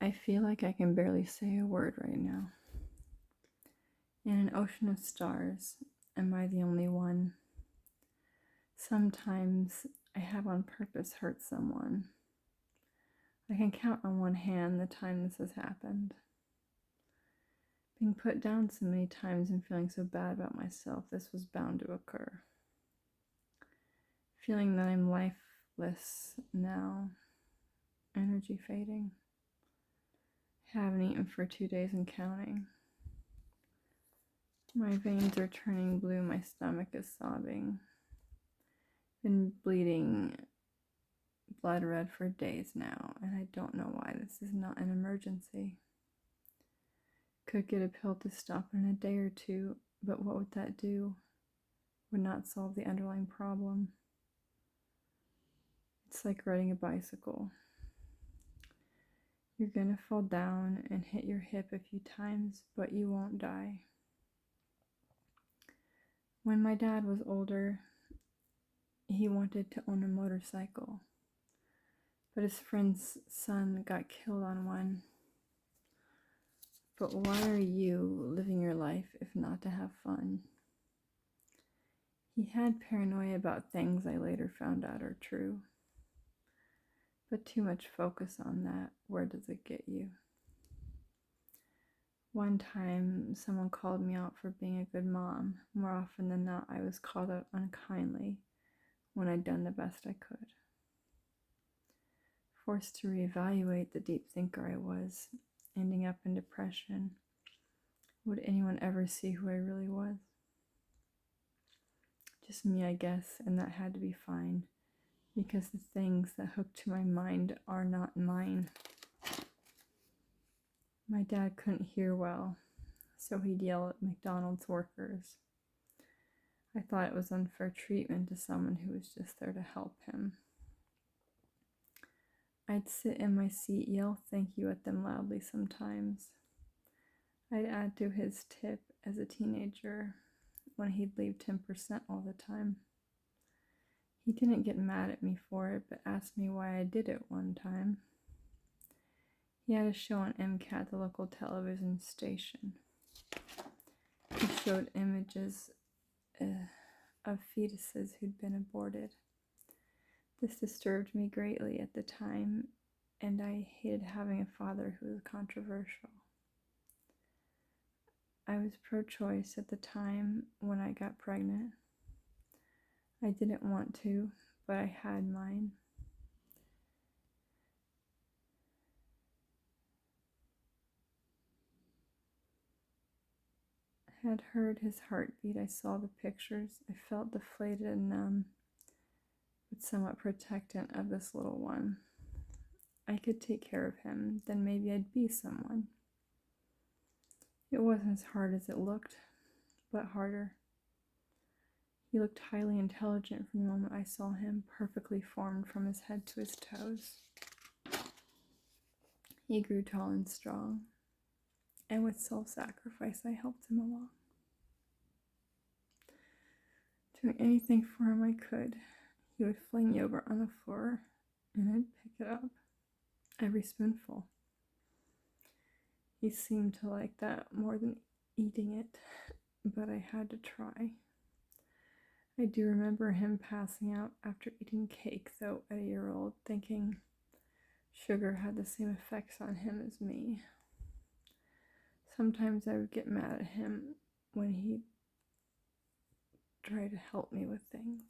I feel like I can barely say a word right now. In an ocean of stars, am I the only one? Sometimes I have on purpose hurt someone. I can count on one hand the time this has happened. Being put down so many times and feeling so bad about myself, this was bound to occur. Feeling that I'm lifeless now, energy fading. Haven't eaten for 2 days and counting. My veins are turning blue, my stomach is sobbing. Been bleeding blood red for days now, and I don't know why this is not an emergency. Could get a pill to stop in a day or two, but what would that do? Would not solve the underlying problem. It's like riding a bicycle. You're gonna fall down and hit your hip a few times, but you won't die. When my dad was older, he wanted to own a motorcycle, but his friend's son got killed on one. But why are you living your life if not to have fun? He had paranoia about things I later found out are true. But too much focus on that, where does it get you? One time, someone called me out for being a good mom. More often than not, I was called out unkindly when I'd done the best I could. Forced to reevaluate the deep thinker I was, ending up in depression. Would anyone ever see who I really was? Just me, I guess, and that had to be fine, because the things that hook to my mind are not mine. My dad couldn't hear well, so he'd yell at McDonald's workers. I thought it was unfair treatment to someone who was just there to help him. I'd sit in my seat, yell thank you at them loudly sometimes. I'd add to his tip as a teenager when he'd leave 10% all the time. He didn't get mad at me for it, but asked me why I did it one time. He had a show on MCAT, the local television station. He showed images of fetuses who'd been aborted. This disturbed me greatly at the time, and I hated having a father who was controversial. I was pro-choice at the time when I got pregnant. I didn't want to, but I had mine. I had heard his heartbeat. I saw the pictures. I felt deflated and numb, but somewhat protectant of this little one. I could take care of him, then maybe I'd be someone. It wasn't as hard as it looked, but harder. He looked highly intelligent from the moment I saw him, perfectly formed from his head to his toes. He grew tall and strong, and with self-sacrifice, I helped him along. Doing anything for him I could. He would fling yogurt on the floor, and I'd pick it up, every spoonful. He seemed to like that more than eating it, but I had to try. I do remember him passing out after eating cake, though, at a year old, thinking sugar had the same effects on him as me. Sometimes I would get mad at him when he tried to help me with things.